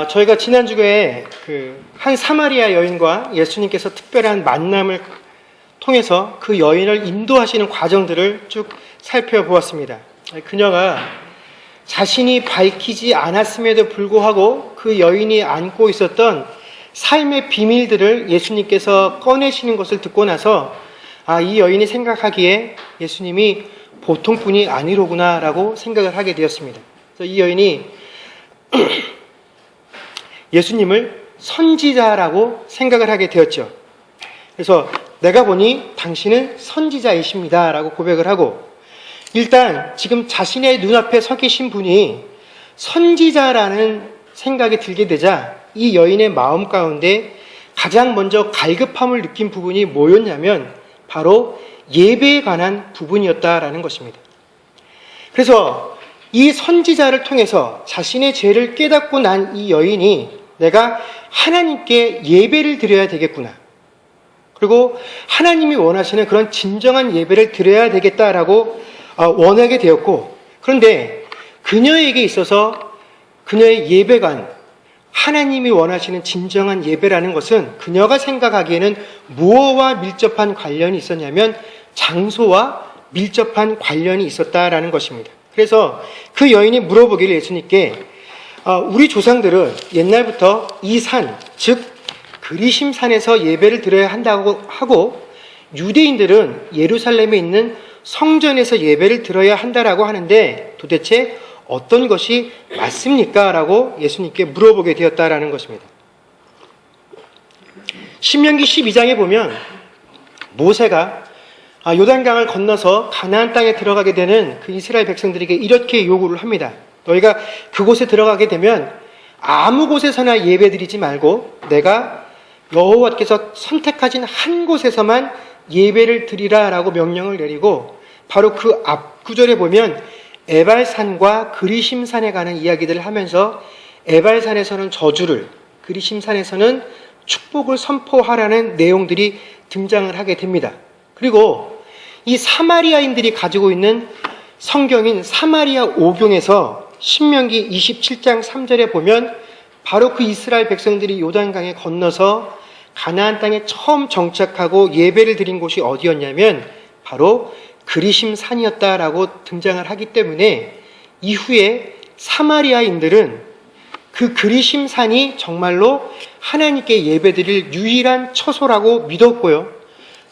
저희가 지난주에 한 사마리아 여인과 예수님께서 특별한 만남을 통해서 그 여인을 인도하시는 과정들을 쭉 살펴보았습니다. 그녀가 자신이 밝히지 않았음에도 불구하고 그 여인이 안고 있었던 삶의 비밀들을 예수님께서 꺼내시는 것을 듣고 나서 이 여인이 생각하기에 예수님이 보통 분이 아니로구나 라고 생각을 하게 되었습니다. 그래서 이 여인이 예수님을 선지자라고 생각을 하게 되었죠. 그래서 내가 보니 당신은 선지자이십니다 라고 고백을 하고, 일단 지금 자신의 눈앞에 서 계신 분이 선지자라는 생각이 들게 되자 이 여인의 마음 가운데 가장 먼저 갈급함을 느낀 부분이 뭐였냐면 바로 예배에 관한 부분이었다라는 것입니다. 그래서 이 선지자를 통해서 자신의 죄를 깨닫고 난 이 여인이 내가 하나님께 예배를 드려야 되겠구나, 그리고 하나님이 원하시는 그런 진정한 예배를 드려야 되겠다라고 원하게 되었고, 그런데 그녀에게 있어서 그녀의 예배관, 하나님이 원하시는 진정한 예배라는 것은 그녀가 생각하기에는 무엇과 밀접한 관련이 있었냐면 장소와 밀접한 관련이 있었다라는 것입니다. 그래서 그 여인이 물어보기를 예수님께 우리 조상들은 옛날부터 이 산, 즉 그리심 산에서 예배를 드려야 한다고 하고 유대인들은 예루살렘에 있는 성전에서 예배를 드려야 한다라고 하는데 도대체 어떤 것이 맞습니까? 라고 예수님께 물어보게 되었다라는 것입니다. 신명기 12장에 보면 모세가 요단강을 건너서 가나안 땅에 들어가게 되는 그 이스라엘 백성들에게 이렇게 요구를 합니다. 너희가 그곳에 들어가게 되면 아무 곳에서나 예배드리지 말고 내가 여호와께서 선택하신 한 곳에서만 예배를 드리라 라고 명령을 내리고, 바로 그 앞 구절에 보면 에발산과 그리심산에 관한 이야기들을 하면서 에발산에서는 저주를, 그리심산에서는 축복을 선포하라는 내용들이 등장을 하게 됩니다. 그리고 이 사마리아인들이 가지고 있는 성경인 사마리아 오경에서 신명기 27장 3절에 보면 바로 그 이스라엘 백성들이 요단강에 건너서 가나안 땅에 처음 정착하고 예배를 드린 곳이 어디였냐면 바로 그리심산이었다라고 등장을 하기 때문에 이후에 사마리아인들은 그 그리심산이 정말로 하나님께 예배드릴 유일한 처소라고 믿었고요.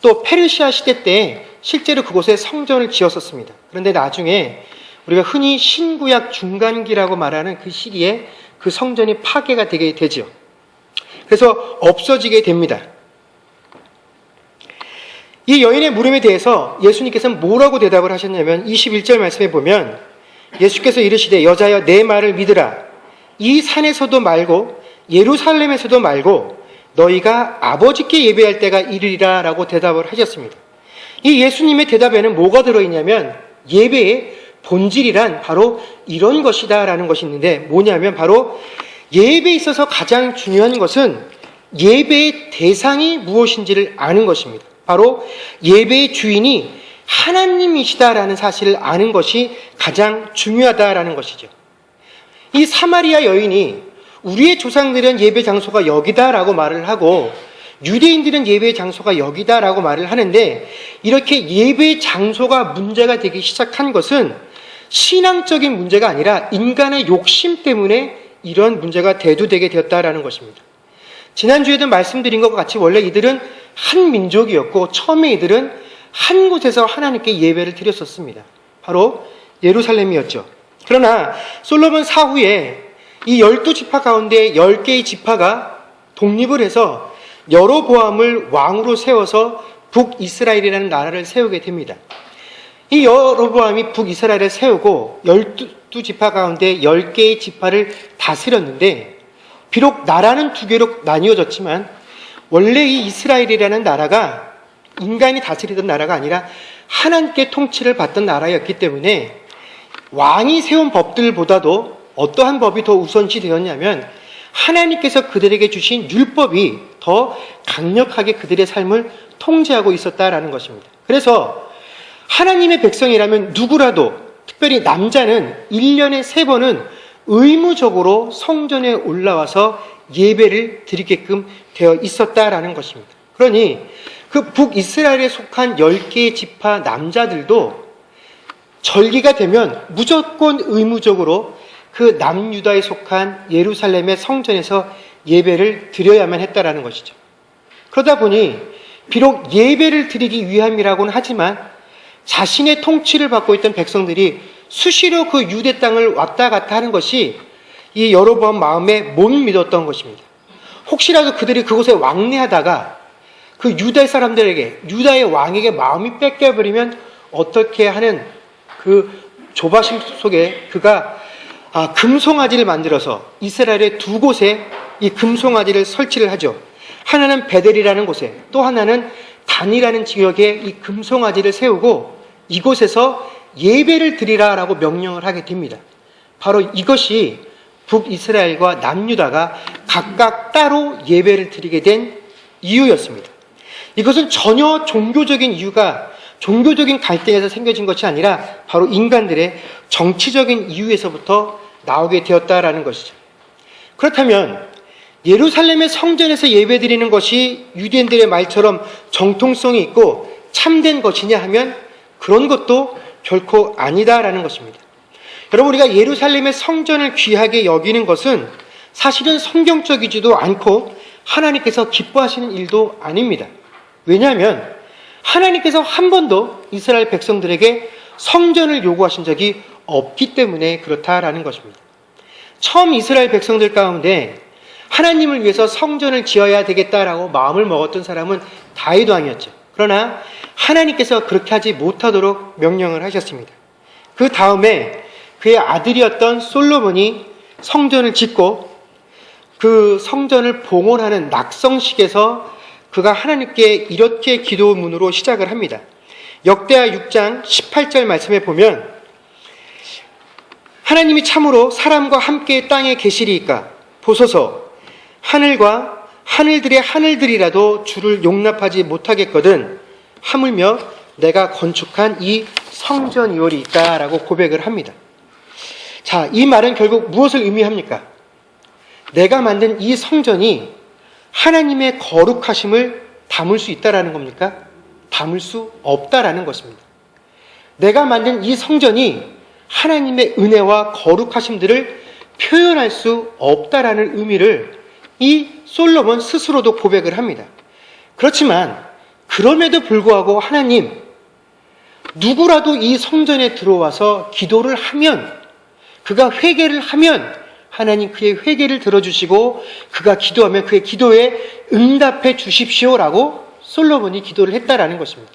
또 페르시아 시대 때 실제로 그곳에 성전을 지었었습니다. 그런데 나중에 우리가 흔히 신구약 중간기라고 말하는 그 시기에 그 성전이 파괴가 되게 되죠. 그래서 없어지게 됩니다. 이 여인의 물음에 대해서 예수님께서는 뭐라고 대답을 하셨냐면 21절 말씀에 보면 예수께서 이르시되 여자여 내 말을 믿으라. 이 산에서도 말고 예루살렘에서도 말고 너희가 아버지께 예배할 때가 이르리라 라고 대답을 하셨습니다. 이 예수님의 대답에는 뭐가 들어있냐면 예배의 본질이란 바로 이런 것이다 라는 것이 있는데, 뭐냐면 바로 예배에 있어서 가장 중요한 것은 예배의 대상이 무엇인지를 아는 것입니다. 바로 예배의 주인이 하나님이시다라는 사실을 아는 것이 가장 중요하다라는 것이죠. 이 사마리아 여인이 우리의 조상들은 예배 장소가 여기다라고 말을 하고 유대인들은 예배의 장소가 여기다라고 말을 하는데, 이렇게 예배의 장소가 문제가 되기 시작한 것은 신앙적인 문제가 아니라 인간의 욕심 때문에 이런 문제가 대두되게 되었다라는 것입니다. 지난주에도 말씀드린 것과 같이 원래 이들은 한 민족이었고 처음에 이들은 한 곳에서 하나님께 예배를 드렸었습니다. 바로 예루살렘이었죠. 그러나 솔로몬 사후에 이 12지파 가운데 10개의 지파가 독립을 해서 여로보암을 왕으로 세워서 북이스라엘이라는 나라를 세우게 됩니다. 이 여로보암이 북이스라엘을 세우고 12지파 가운데 10개의 지파를 다스렸는데, 비록 나라는 두 개로 나뉘어졌지만 원래 이 이스라엘이라는 나라가 인간이 다스리던 나라가 아니라 하나님께 통치를 받던 나라였기 때문에 왕이 세운 법들보다도 어떠한 법이 더 우선시 되었냐면 하나님께서 그들에게 주신 율법이 더 강력하게 그들의 삶을 통제하고 있었다라는 것입니다. 그래서 하나님의 백성이라면 누구라도, 특별히 남자는 1년에 3번은 의무적으로 성전에 올라와서 예배를 드리게끔 되어 있었다라는 것입니다. 그러니 그 북이스라엘에 속한 10개의 지파 남자들도 절기가 되면 무조건 의무적으로 그 남유다에 속한 예루살렘의 성전에서 예배를 드려야만 했다라는 것이죠. 그러다 보니 비록 예배를 드리기 위함이라고는 하지만 자신의 통치를 받고 있던 백성들이 수시로 그 유대 땅을 왔다 갔다 하는 것이 이 여로보암 마음에 못 믿었던 것입니다. 혹시라도 그들이 그곳에 왕래하다가 그 유다 사람들에게, 유다의 왕에게 마음이 뺏겨버리면 어떻게 하는 그 조바심 속에 그가 금송아지를 만들어서 이스라엘의 두 곳에 이 금송아지를 설치를 하죠. 하나는 베델이라는 곳에, 또 하나는 단이라는 지역에 이 금송아지를 세우고 이곳에서 예배를 드리라라고 명령을 하게 됩니다. 바로 이것이 북이스라엘과 남유다가 각각 따로 예배를 드리게 된 이유였습니다. 이것은 전혀 종교적인 이유가, 종교적인 갈등에서 생겨진 것이 아니라 바로 인간들의 정치적인 이유에서부터 나오게 되었다라는 것이죠. 그렇다면 예루살렘의 성전에서 예배드리는 것이 유대인들의 말처럼 정통성이 있고 참된 것이냐 하면 그런 것도 결코 아니다라는 것입니다. 여러분, 우리가 예루살렘의 성전을 귀하게 여기는 것은 사실은 성경적이지도 않고 하나님께서 기뻐하시는 일도 아닙니다. 왜냐하면 하나님께서 한 번도 이스라엘 백성들에게 성전을 요구하신 적이 없기 때문에 그렇다라는 것입니다. 처음 이스라엘 백성들 가운데 하나님을 위해서 성전을 지어야 되겠다라고 마음을 먹었던 사람은 다윗 왕이었죠. 그러나 하나님께서 그렇게 하지 못하도록 명령을 하셨습니다. 그 다음에 그의 아들이었던 솔로몬이 성전을 짓고 그 성전을 봉헌하는 낙성식에서 그가 하나님께 이렇게 기도문으로 시작을 합니다. 역대하 6장 18절 말씀에 보면 하나님이 참으로 사람과 함께 땅에 계시리이까 보소서 하늘과 하늘들의 하늘들이라도 주를 용납하지 못하겠거든 하물며 내가 건축한 이 성전이오리이까 라고 고백을 합니다. 자, 이 말은 결국 무엇을 의미합니까? 내가 만든 이 성전이 하나님의 거룩하심을 담을 수 있다라는 겁니까? 담을 수 없다라는 것입니다. 내가 만든 이 성전이 하나님의 은혜와 거룩하심들을 표현할 수 없다라는 의미를 이 솔로몬 스스로도 고백을 합니다. 그렇지만 그럼에도 불구하고 하나님, 누구라도 이 성전에 들어와서 기도를 하면, 그가 회개를 하면 하나님 그의 회개를 들어주시고 그가 기도하면 그의 기도에 응답해 주십시오라고 솔로몬이 기도를 했다라는 것입니다.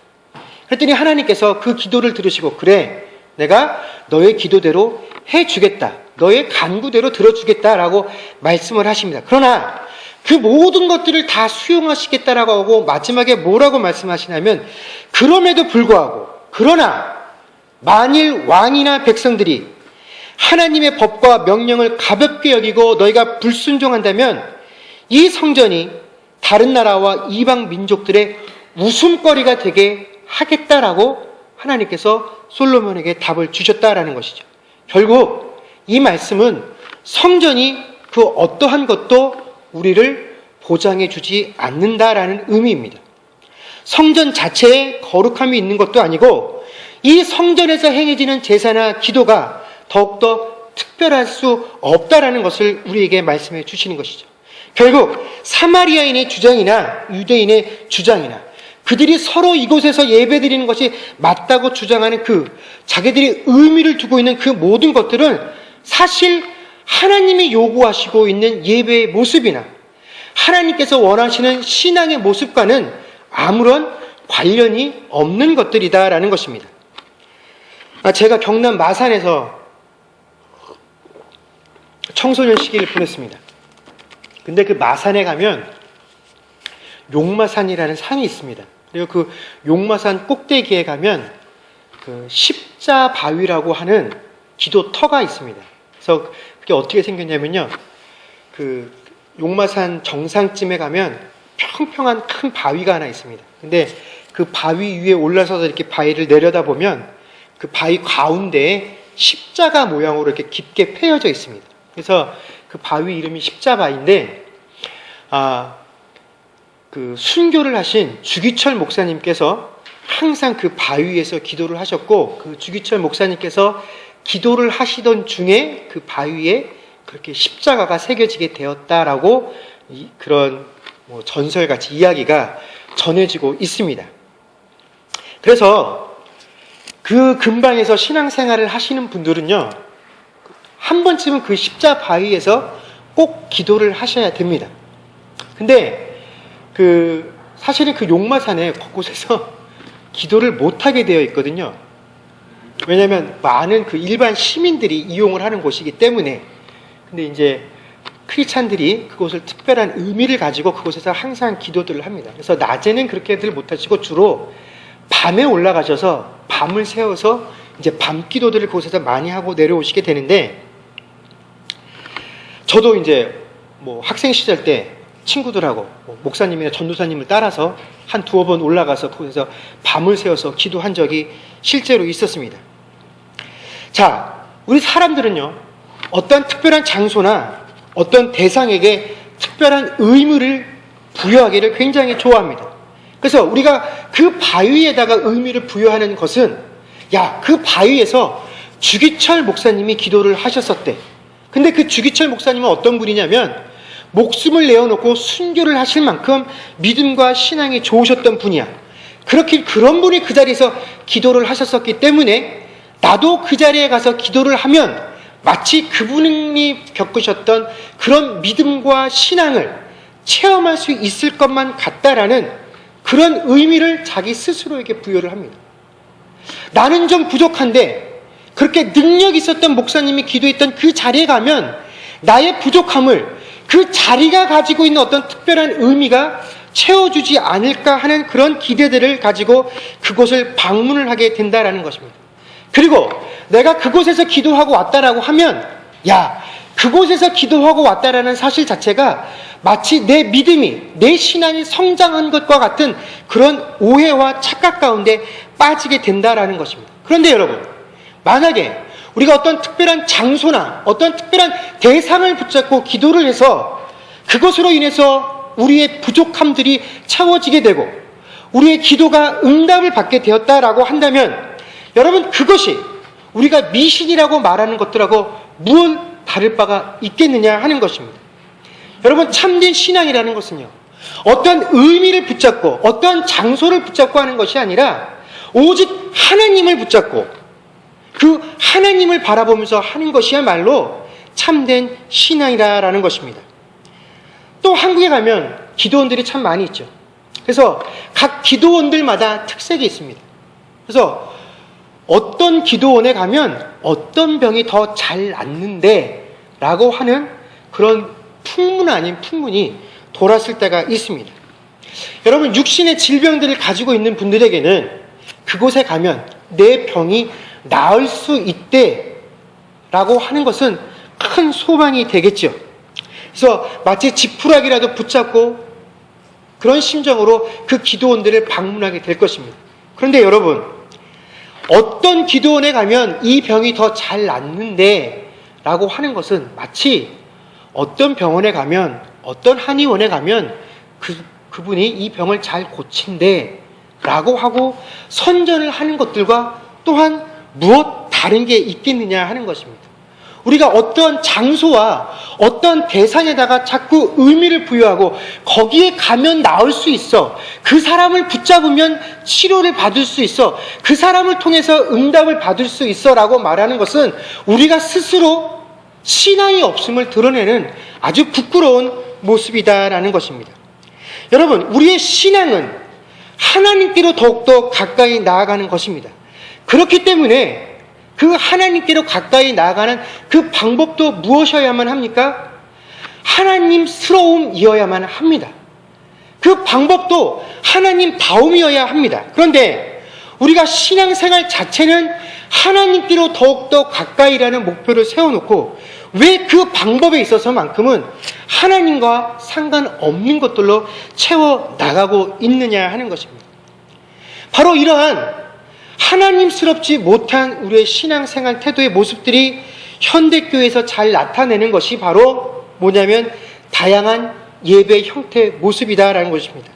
그랬더니 하나님께서 그 기도를 들으시고 그래, 내가 너의 기도대로 해주겠다, 너의 간구대로 들어주겠다라고 말씀을 하십니다. 그러나 그 모든 것들을 다 수용하시겠다라고 하고 마지막에 뭐라고 말씀하시냐면 그럼에도 불구하고, 그러나 만일 왕이나 백성들이 하나님의 법과 명령을 가볍게 여기고 너희가 불순종한다면 이 성전이 다른 나라와 이방 민족들의 웃음거리가 되게 하겠다라고 하나님께서 솔로몬에게 답을 주셨다라는 것이죠. 결국 이 말씀은 성전이 그 어떠한 것도 우리를 보장해 주지 않는다라는 의미입니다. 성전 자체에 거룩함이 있는 것도 아니고 이 성전에서 행해지는 제사나 기도가 더욱더 특별할 수 없다라는 것을 우리에게 말씀해 주시는 것이죠. 결국 사마리아인의 주장이나 유대인의 주장이나 그들이 서로 이곳에서 예배드리는 것이 맞다고 주장하는 그 자기들이 의미를 두고 있는 그 모든 것들은 사실 하나님이 요구하시고 있는 예배의 모습이나 하나님께서 원하시는 신앙의 모습과는 아무런 관련이 없는 것들이다라는 것입니다. 제가 경남 마산에서 청소년 시기를 보냈습니다. 근데 그 마산에 가면 용마산이라는 산이 있습니다. 그리고 그 용마산 꼭대기에 가면 그 십자바위라고 하는 기도터가 있습니다. 그래서 그게 어떻게 생겼냐면요, 그 용마산 정상쯤에 가면 평평한 큰 바위가 하나 있습니다. 근데 그 바위 위에 올라서서 이렇게 바위를 내려다보면 그 바위 가운데에 십자가 모양으로 이렇게 깊게 패여져 있습니다. 그래서 그 바위 이름이 십자바인데, 그 순교를 하신 주기철 목사님께서 항상 그 바위에서 기도를 하셨고, 그 주기철 목사님께서 기도를 하시던 중에 그 바위에 그렇게 십자가가 새겨지게 되었다라고 그런 전설같이 이야기가 전해지고 있습니다. 그래서 그 근방에서 신앙생활을 하시는 분들은요, 한 번쯤은 그 십자 바위에서 꼭 기도를 하셔야 됩니다. 근데 사실은 그 용마산에 곳곳에서 기도를 못하게 되어 있거든요. 왜냐하면 많은 그 일반 시민들이 이용을 하는 곳이기 때문에. 근데 이제 크리스찬들이 그곳을 특별한 의미를 가지고 그곳에서 항상 기도들을 합니다. 그래서 낮에는 그렇게들 못하시고 주로 밤에 올라가셔서 밤을 새워서 이제 밤 기도들을 그곳에서 많이 하고 내려오시게 되는데, 저도 이제 학생 시절 때 친구들하고 목사님이나 전도사님을 따라서 한 두어 번 올라가서 그곳에서 밤을 새워서 기도한 적이 실제로 있었습니다. 자, 우리 사람들은요, 어떤 특별한 장소나 어떤 대상에게 특별한 의무를 부여하기를 굉장히 좋아합니다. 그래서 우리가 그 바위에다가 의미를 부여하는 것은, 그 바위에서 주기철 목사님이 기도를 하셨었대. 근데 그 주기철 목사님은 어떤 분이냐면 목숨을 내어놓고 순교를 하실 만큼 믿음과 신앙이 좋으셨던 분이야. 그런 분이 그 자리에서 기도를 하셨었기 때문에 나도 그 자리에 가서 기도를 하면 마치 그분이 겪으셨던 그런 믿음과 신앙을 체험할 수 있을 것만 같다라는 그런 의미를 자기 스스로에게 부여를 합니다. 나는 좀 부족한데 그렇게 능력 있었던 목사님이 기도했던 그 자리에 가면 나의 부족함을 그 자리가 가지고 있는 어떤 특별한 의미가 채워주지 않을까 하는 그런 기대들을 가지고 그곳을 방문을 하게 된다라는 것입니다. 그리고 내가 그곳에서 기도하고 왔다라고 하면, 그곳에서 기도하고 왔다라는 사실 자체가 마치 내 믿음이, 내 신앙이 성장한 것과 같은 그런 오해와 착각 가운데 빠지게 된다라는 것입니다. 그런데 여러분, 만약에 우리가 어떤 특별한 장소나 어떤 특별한 대상을 붙잡고 기도를 해서 그것으로 인해서 우리의 부족함들이 채워지게 되고 우리의 기도가 응답을 받게 되었다라고 한다면, 여러분, 그것이 우리가 미신이라고 말하는 것들하고 무엇 다를 바가 있겠느냐 하는 것입니다. 여러분, 참된 신앙이라는 것은요, 어떤 의미를 붙잡고 어떤 장소를 붙잡고 하는 것이 아니라 오직 하나님을 붙잡고 그 하나님을 바라보면서 하는 것이야말로 참된 신앙이라는 것입니다. 또 한국에 가면 기도원들이 참 많이 있죠. 그래서 각 기도원들마다 특색이 있습니다. 그래서 어떤 기도원에 가면 어떤 병이 더 잘 낫는데 라고 하는 그런 풍문 아닌 풍문이 돌았을 때가 있습니다. 여러분, 육신의 질병들을 가지고 있는 분들에게는 그곳에 가면 내 병이 나을 수 있대 라고 하는 것은 큰 소망이 되겠죠. 그래서 마치 지푸라기라도 붙잡고 그런 심정으로 그 기도원들을 방문하게 될 것입니다. 그런데 여러분, 어떤 기도원에 가면 이 병이 더 잘 낫는데 라고 하는 것은 마치 어떤 병원에 가면, 어떤 한의원에 가면 그분이 이 병을 잘 고친대 라고 하고 선전을 하는 것들과 또한 무엇 다른 게 있겠느냐 하는 것입니다. 우리가 어떤 장소와 어떤 대상에다가 자꾸 의미를 부여하고 거기에 가면 나을 수 있어, 그 사람을 붙잡으면 치료를 받을 수 있어, 그 사람을 통해서 응답을 받을 수 있어 라고 말하는 것은 우리가 스스로 신앙이 없음을 드러내는 아주 부끄러운 모습이다라는 것입니다. 여러분, 우리의 신앙은 하나님께로 더욱더 가까이 나아가는 것입니다. 그렇기 때문에 그 하나님께로 가까이 나아가는 그 방법도 무엇이어야만 합니까? 하나님스러움이어야만 합니다. 그 방법도 하나님다움이어야 합니다. 그런데 우리가 신앙생활 자체는 하나님께로 더욱더 가까이라는 목표를 세워놓고 왜 그 방법에 있어서만큼은 하나님과 상관없는 것들로 채워나가고 있느냐 하는 것입니다. 바로 이러한 하나님스럽지 못한 우리의 신앙생활 태도의 모습들이 현대교회에서 잘 나타내는 것이 바로 뭐냐면 다양한 예배 형태 모습이다라는 것입니다.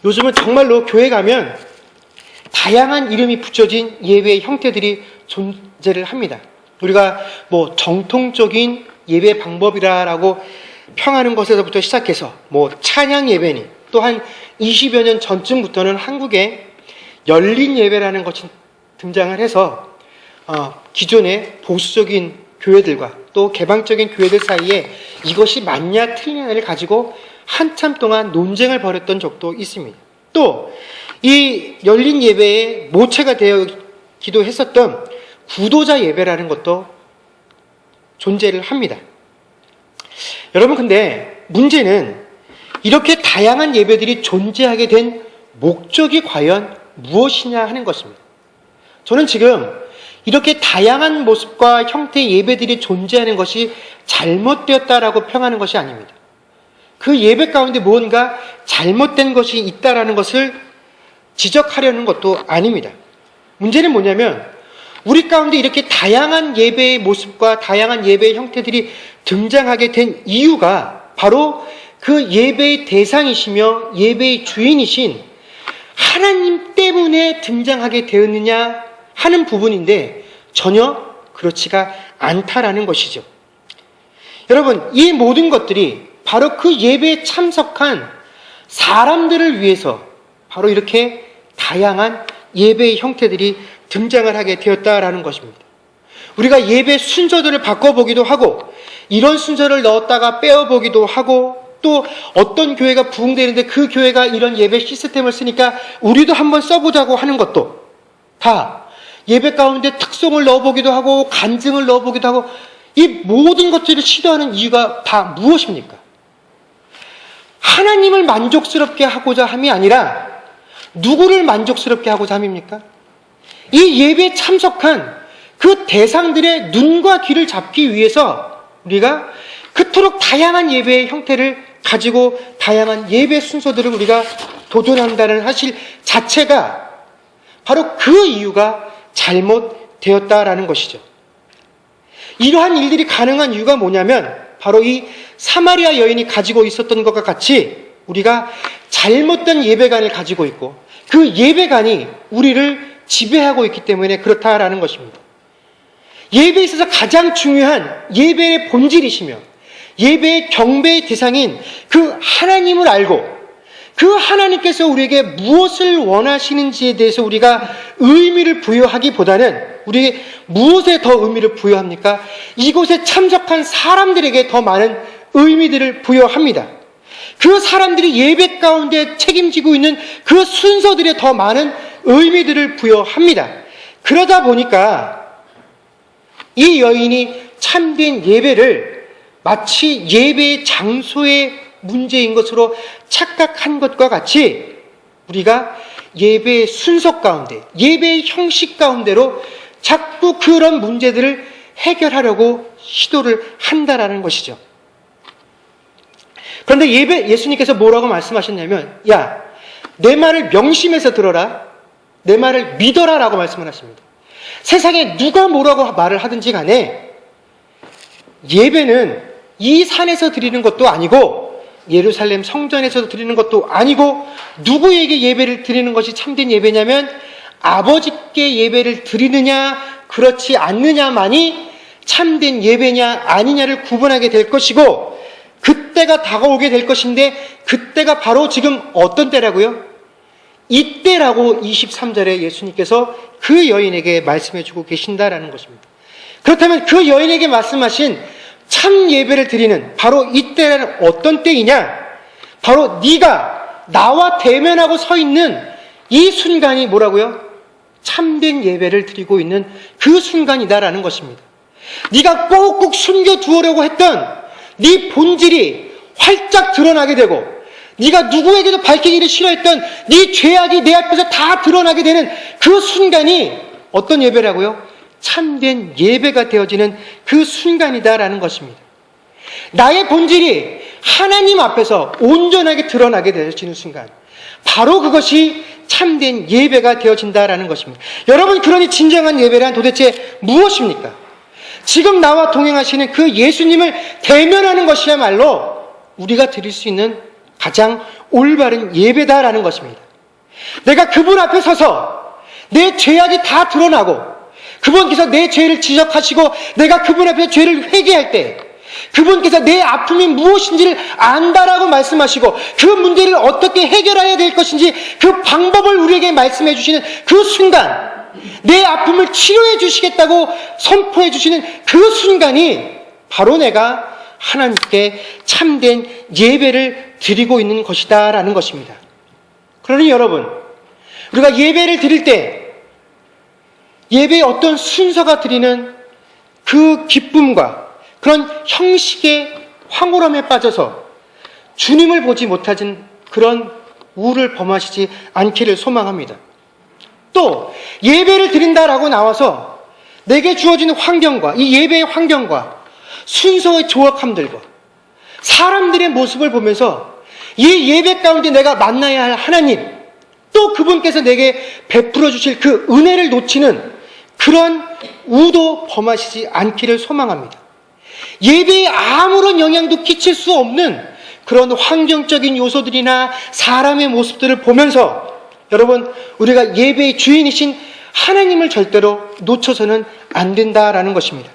요즘은 정말로 교회 가면 다양한 이름이 붙여진 예배 형태들이 존재를 합니다. 우리가 뭐 정통적인 예배 방법이라고 평하는 것에서부터 시작해서 뭐 찬양 예배니, 또 한 20여 년 전쯤부터는 한국에 열린 예배라는 것이 등장을 해서 기존의 보수적인 교회들과 또 개방적인 교회들 사이에 이것이 맞냐 틀리냐를 가지고 한참 동안 논쟁을 벌였던 적도 있습니다. 또 이 열린 예배의 모체가 되기도 했었던 구도자 예배라는 것도 존재를 합니다. 여러분, 근데 문제는 이렇게 다양한 예배들이 존재하게 된 목적이 과연 무엇이냐 하는 것입니다. 저는 지금 이렇게 다양한 모습과 형태의 예배들이 존재하는 것이 잘못되었다라고 평하는 것이 아닙니다. 그 예배 가운데 무언가 잘못된 것이 있다라는 것을 지적하려는 것도 아닙니다. 문제는 뭐냐면 우리 가운데 이렇게 다양한 예배의 모습과 다양한 예배의 형태들이 등장하게 된 이유가 바로 그 예배의 대상이시며 예배의 주인이신 하나님 때문에 등장하게 되었느냐 하는 부분인데 전혀 그렇지가 않다라는 것이죠. 여러분, 이 모든 것들이 바로 그 예배에 참석한 사람들을 위해서 바로 이렇게 다양한 예배의 형태들이 등장을 하게 되었다라는 것입니다. 우리가 예배 순서들을 바꿔보기도 하고 이런 순서를 넣었다가 빼어보기도 하고 또 어떤 교회가 부흥되는데 그 교회가 이런 예배 시스템을 쓰니까 우리도 한번 써보자고 하는 것도 다 예배 가운데 특성을 넣어보기도 하고 간증을 넣어보기도 하고 이 모든 것들을 시도하는 이유가 다 무엇입니까? 하나님을 만족스럽게 하고자 함이 아니라 누구를 만족스럽게 하고자 함입니까? 이 예배에 참석한 그 대상들의 눈과 귀를 잡기 위해서 우리가 그토록 다양한 예배의 형태를 가지고 다양한 예배 순서들을 우리가 도전한다는 사실 자체가 바로 그 이유가 잘못되었다라는 것이죠. 이러한 일들이 가능한 이유가 뭐냐면 바로 이 사마리아 여인이 가지고 있었던 것과 같이 우리가 잘못된 예배관을 가지고 있고 그 예배관이 우리를 지배하고 있기 때문에 그렇다라는 것입니다. 예배에 있어서 가장 중요한 예배의 본질이시며 예배의 경배의 대상인 그 하나님을 알고 그 하나님께서 우리에게 무엇을 원하시는지에 대해서 우리가 의미를 부여하기보다는 우리에게 무엇에 더 의미를 부여합니까? 이곳에 참석한 사람들에게 더 많은 의미들을 부여합니다. 그 사람들이 예배 가운데 책임지고 있는 그 순서들에 더 많은 의미들을 부여합니다. 그러다 보니까 이 여인이 참된 예배를 마치 예배의 장소의 문제인 것으로 착각한 것과 같이 우리가 예배의 순서 가운데, 예배의 형식 가운데로 자꾸 그런 문제들을 해결하려고 시도를 한다라는 것이죠. 그런데 예수님께서 뭐라고 말씀하셨냐면, 야, 내 말을 명심해서 들어라. 내 말을 믿어라 라고 말씀을 하십니다. 세상에 누가 뭐라고 말을 하든지 간에 예배는 이 산에서 드리는 것도 아니고 예루살렘 성전에서 드리는 것도 아니고 누구에게 예배를 드리는 것이 참된 예배냐면 아버지께 예배를 드리느냐 그렇지 않느냐만이 참된 예배냐 아니냐를 구분하게 될 것이고 그때가 다가오게 될 것인데 그때가 바로 지금 어떤 때라고요? 이때라고 23절에 예수님께서 그 여인에게 말씀해주고 계신다라는 것입니다. 그렇다면 그 여인에게 말씀하신 참 예배를 드리는 바로 이때는 어떤 때이냐? 바로 네가 나와 대면하고 서 있는 이 순간이 뭐라고요? 참된 예배를 드리고 있는 그 순간이다라는 것입니다. 네가 꼭꼭 숨겨두려고 했던 네 본질이 활짝 드러나게 되고 네가 누구에게도 밝히기를 싫어했던 네 죄악이 내 앞에서 다 드러나게 되는 그 순간이 어떤 예배라고요? 참된 예배가 되어지는 그 순간이다라는 것입니다. 나의 본질이 하나님 앞에서 온전하게 드러나게 되어지는 순간, 바로 그것이 참된 예배가 되어진다라는 것입니다. 여러분, 그러니 진정한 예배란 도대체 무엇입니까? 지금 나와 동행하시는 그 예수님을 대면하는 것이야말로 우리가 드릴 수 있는 가장 올바른 예배다라는 것입니다. 내가 그분 앞에 서서 내 죄악이 다 드러나고 그분께서 내 죄를 지적하시고 내가 그분 앞에 죄를 회개할 때 그분께서 내 아픔이 무엇인지를 안다라고 말씀하시고 그 문제를 어떻게 해결해야 될 것인지 그 방법을 우리에게 말씀해 주시는 그 순간, 내 아픔을 치료해 주시겠다고 선포해 주시는 그 순간이 바로 내가 하나님께 참된 예배를 드리고 있는 것이다 라는 것입니다. 그러니 여러분, 우리가 예배를 드릴 때 예배의 어떤 순서가 드리는 그 기쁨과 그런 형식의 황홀함에 빠져서 주님을 보지 못하는 그런 우를 범하시지 않기를 소망합니다. 또 예배를 드린다라고 나와서 내게 주어지는 환경과 이 예배의 환경과 순서의 조악함들과 사람들의 모습을 보면서 이 예배 가운데 내가 만나야 할 하나님, 또 그분께서 내게 베풀어 주실 그 은혜를 놓치는 그런 우도 범하시지 않기를 소망합니다. 예배에 아무런 영향도 끼칠 수 없는 그런 환경적인 요소들이나 사람의 모습들을 보면서 여러분, 우리가 예배의 주인이신 하나님을 절대로 놓쳐서는 안 된다라는 것입니다.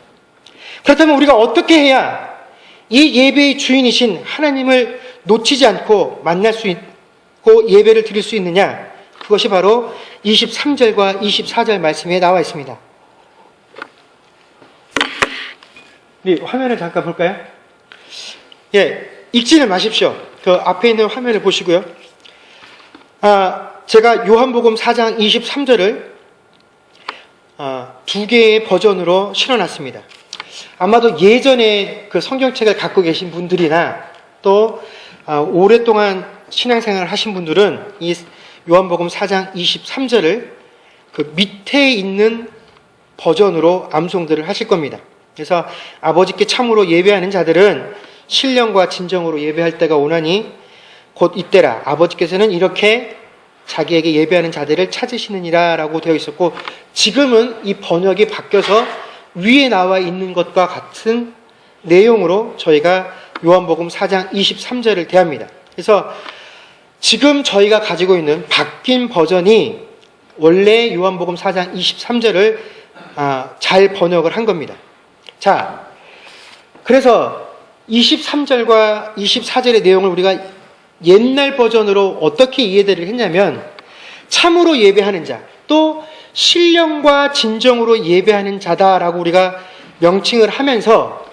그렇다면 우리가 어떻게 해야 이 예배의 주인이신 하나님을 놓치지 않고 만날 수 있고 예배를 드릴 수 있느냐? 그것이 바로 23절과 24절 말씀에 나와 있습니다. 네, 화면을 잠깐 볼까요? 예, 읽지는 마십시오. 그 앞에 있는 화면을 보시고요. 제가 요한복음 4장 23절을 두 개의 버전으로 실어놨습니다. 아마도 예전에 그 성경책을 갖고 계신 분들이나 또 오랫동안 신앙생활을 하신 분들은 이 요한복음 4장 23절을 그 밑에 있는 버전으로 암송들을 하실 겁니다. 그래서 아버지께 참으로 예배하는 자들은 신령과 진정으로 예배할 때가 오나니 곧 이때라. 아버지께서는 이렇게 자기에게 예배하는 자들을 찾으시느니라 라고 되어 있었고, 지금은 이 번역이 바뀌어서 위에 나와 있는 것과 같은 내용으로 저희가 요한복음 4장 23절을 대합니다. 그래서 지금 저희가 가지고 있는 바뀐 버전이 원래 요한복음 4장 23절을 잘 번역을 한 겁니다. 자, 그래서 23절과 24절의 내용을 우리가 옛날 버전으로 어떻게 이해를 했냐면, 참으로 예배하는 자, 또 신령과 진정으로 예배하는 자다라고 우리가 명칭을 하면서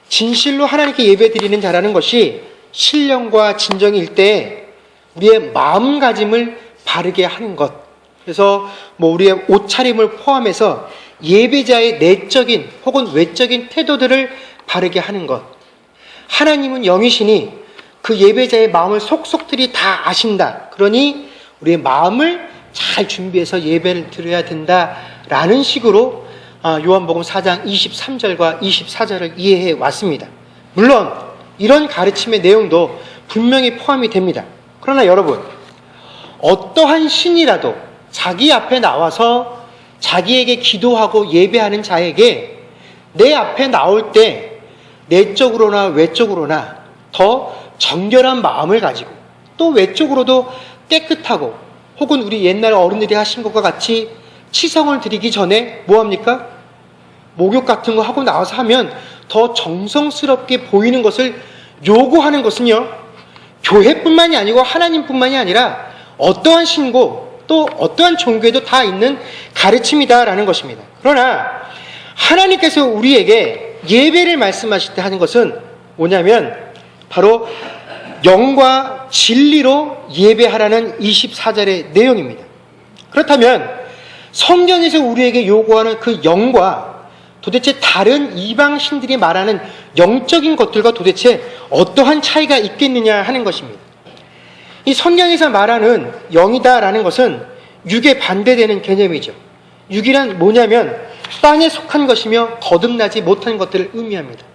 진실로 하나님께 예배드리는 자라는 것이 신령과 진정일 때 우리의 마음가짐을 바르게 하는 것. 그래서 우리의 옷차림을 포함해서 예배자의 내적인 혹은 외적인 태도들을 바르게 하는 것. 하나님은 영이시니 그 예배자의 마음을 속속들이 다 아신다. 그러니 우리의 마음을 잘 준비해서 예배를 드려야 된다라는 식으로 요한복음 4장 23절과 24절을 이해해 왔습니다. 물론 이런 가르침의 내용도 분명히 포함이 됩니다. 그러나 여러분, 어떠한 신이라도 자기 앞에 나와서 자기에게 기도하고 예배하는 자에게 내 앞에 나올 때 내적으로나 외적으로나 더 정결한 마음을 가지고 또 외적으로도 깨끗하고, 혹은 우리 옛날 어른들이 하신 것과 같이 치성을 드리기 전에 뭐합니까? 목욕 같은 거 하고 나와서 하면 더 정성스럽게 보이는 것을 요구하는 것은요, 교회뿐만이 아니고 하나님뿐만이 아니라 어떠한 신고 또 어떠한 종교에도 다 있는 가르침이다라는 것입니다. 그러나 하나님께서 우리에게 예배를 말씀하실 때 하는 것은 뭐냐면 바로 영과 진리로 예배하라는 24절의 내용입니다. 그렇다면 성경에서 우리에게 요구하는 그 영과 도대체 다른 이방 신들이 말하는 영적인 것들과 도대체 어떠한 차이가 있겠느냐 하는 것입니다. 이 성경에서 말하는 영이다라는 것은 육에 반대되는 개념이죠. 육이란 뭐냐면 땅에 속한 것이며 거듭나지 못한 것들을 의미합니다.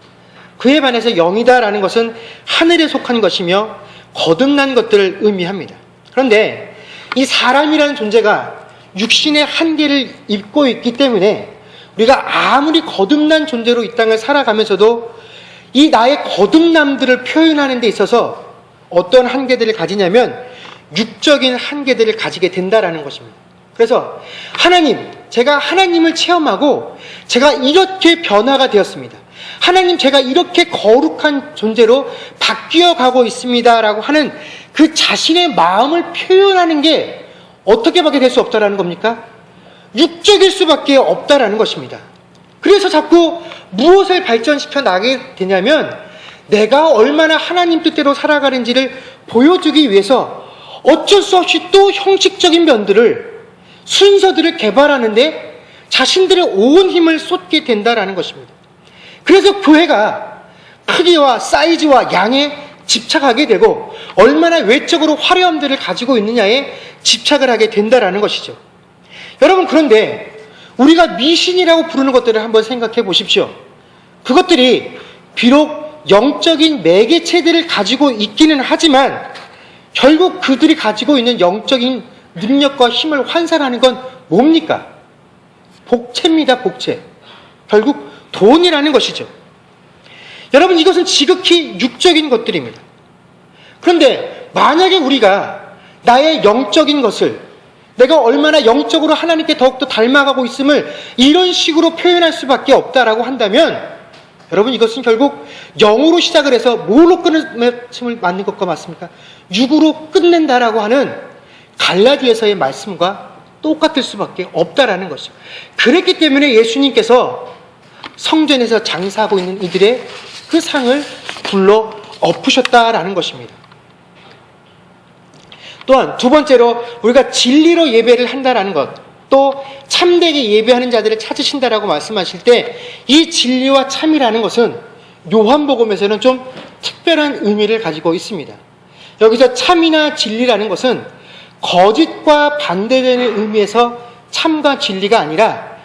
그에 반해서 영이다라는 것은 하늘에 속한 것이며 거듭난 것들을 의미합니다. 그런데 이 사람이라는 존재가 육신의 한계를 입고 있기 때문에 우리가 아무리 거듭난 존재로 이 땅을 살아가면서도 이 나의 거듭남들을 표현하는 데 있어서 어떤 한계들을 가지냐면 육적인 한계들을 가지게 된다라는 것입니다. 그래서 하나님, 제가 하나님을 체험하고 제가 이렇게 변화가 되었습니다. 하나님, 제가 이렇게 거룩한 존재로 바뀌어 가고 있습니다 라고 하는 그 자신의 마음을 표현하는 게 어떻게 밖에 될 수 없다라는 겁니까? 육적일 수밖에 없다라는 것입니다. 그래서 자꾸 무엇을 발전시켜 나가게 되냐면 내가 얼마나 하나님 뜻대로 살아가는지를 보여주기 위해서 어쩔 수 없이 또 형식적인 면들을, 순서들을 개발하는데 자신들의 온 힘을 쏟게 된다라는 것입니다. 그래서 교회가 크기와 사이즈와 양에 집착하게 되고 얼마나 외적으로 화려함들을 가지고 있느냐에 집착을 하게 된다라는 것이죠. 여러분, 그런데 우리가 미신이라고 부르는 것들을 한번 생각해 보십시오. 그것들이 비록 영적인 매개체들을 가지고 있기는 하지만 결국 그들이 가지고 있는 영적인 능력과 힘을 환산하는 건 뭡니까? 복채입니다, 복채. 결국 돈이라는 것이죠. 여러분, 이것은 지극히 육적인 것들입니다. 그런데 만약에 우리가 나의 영적인 것을, 내가 얼마나 영적으로 하나님께 더욱더 닮아가고 있음을 이런 식으로 표현할 수밖에 없다라고 한다면 여러분, 이것은 결국 영으로 시작을 해서 뭘로 끊음을 맞는 것과 맞습니까? 육으로 끝낸다라고 하는 갈라디아서의 말씀과 똑같을 수밖에 없다라는 것이죠. 그랬기 때문에 예수님께서 성전에서 장사하고 있는 이들의 그 상을 불러 엎으셨다라는 것입니다. 또한 두 번째로 우리가 진리로 예배를 한다라는 것, 또 참되게 예배하는 자들을 찾으신다라고 말씀하실 때 이 진리와 참이라는 것은 요한복음에서는 좀 특별한 의미를 가지고 있습니다. 여기서 참이나 진리라는 것은 거짓과 반대되는 의미에서 참과 진리가 아니라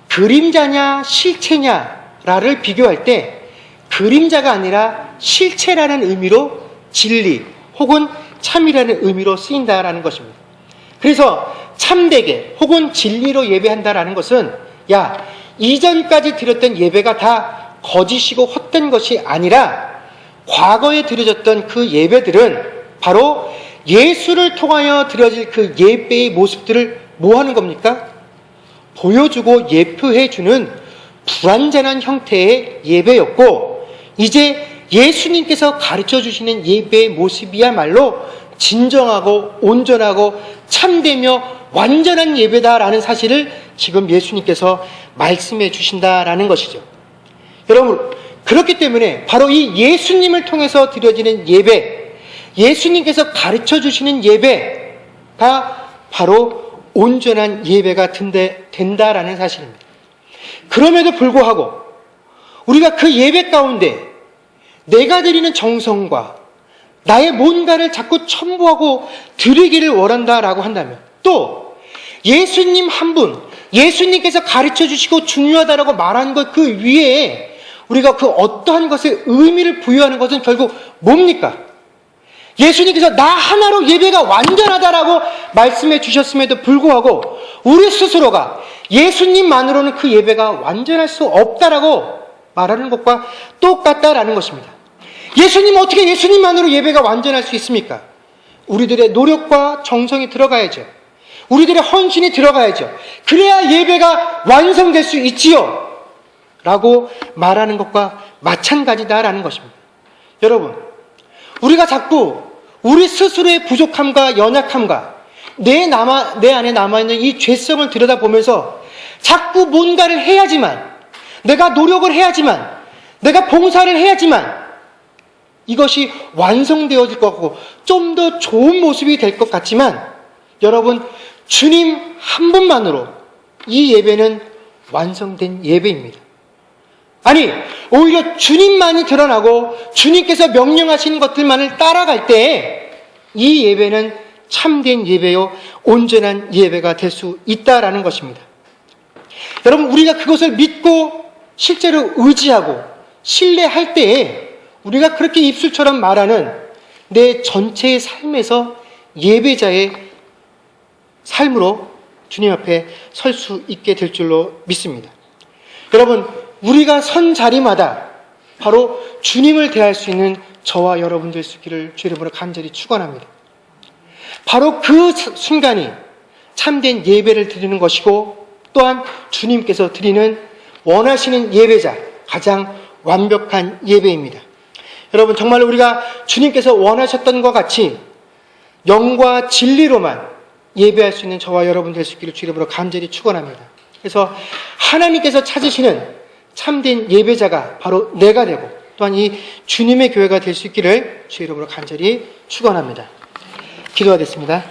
그림자냐 실체냐를 비교할 때 그림자가 아니라 실체라는 의미로 진리 혹은 참이라는 의미로 쓰인다라는 것입니다. 그래서 참되게 혹은 진리로 예배한다라는 것은 이전까지 드렸던 예배가 다 거짓이고 헛된 것이 아니라 과거에 드려졌던 그 예배들은 바로 예수를 통하여 드려질 그 예배의 모습들을 뭐 하는 겁니까? 보여주고 예표해주는 불완전한 형태의 예배였고, 이제 예수님께서 가르쳐 주시는 예배의 모습이야말로 진정하고 온전하고 참되며 완전한 예배다라는 사실을 지금 예수님께서 말씀해 주신다라는 것이죠. 여러분, 그렇기 때문에 바로 이 예수님을 통해서 드려지는 예배, 예수님께서 가르쳐 주시는 예배가 바로 온전한 예배가 된다라는 사실입니다. 그럼에도 불구하고 우리가 그 예배 가운데 내가 드리는 정성과 나의 뭔가를 자꾸 첨부하고 드리기를 원한다라고 한다면, 또 예수님 한 분, 예수님께서 가르쳐 주시고 중요하다라고 말하는 것 그 위에 우리가 그 어떠한 것에 의미를 부여하는 것은 결국 뭡니까? 예수님께서 나 하나로 예배가 완전하다라고 말씀해 주셨음에도 불구하고 우리 스스로가 예수님만으로는 그 예배가 완전할 수 없다라고 말하는 것과 똑같다라는 것입니다. 예수님, 어떻게 예수님만으로 예배가 완전할 수 있습니까? 우리들의 노력과 정성이 들어가야죠. 우리들의 헌신이 들어가야죠. 그래야 예배가 완성될 수 있지요 라고 말하는 것과 마찬가지다라는 것입니다. 여러분, 우리가 자꾸 우리 스스로의 부족함과 연약함과 내 안에 남아있는 이 죄성을 들여다보면서 자꾸 뭔가를 해야지만, 내가 노력을 해야지만, 내가 봉사를 해야지만 이것이 완성되어질 것 같고 좀 더 좋은 모습이 될 것 같지만, 여러분, 주님 한 분만으로 이 예배는 완성된 예배입니다. 아니, 오히려 주님만이 드러나고 주님께서 명령하시는 것들만을 따라갈 때 이 예배는 참된 예배요 온전한 예배가 될 수 있다라는 것입니다. 여러분, 우리가 그것을 믿고 실제로 의지하고 신뢰할 때에 우리가 그렇게 입술처럼 말하는 내 전체의 삶에서 예배자의 삶으로 주님 앞에 설 수 있게 될 줄로 믿습니다. 여러분, 우리가 선 자리마다 바로 주님을 대할 수 있는 저와 여러분 될 수 있기를 주 이름으로 간절히 축원합니다. 바로 그 순간이 참된 예배를 드리는 것이고, 또한 주님께서 드리는 원하시는 예배자, 가장 완벽한 예배입니다. 여러분, 정말 우리가 주님께서 원하셨던 것 같이 영과 진리로만 예배할 수 있는 저와 여러분 될 수 있기를 주 이름으로 간절히 축원합니다. 그래서 하나님께서 찾으시는 참된 예배자가 바로 내가 되고, 또한 이 주님의 교회가 될 수 있기를 주 이름으로 간절히 축원합니다. 기도하겠습니다.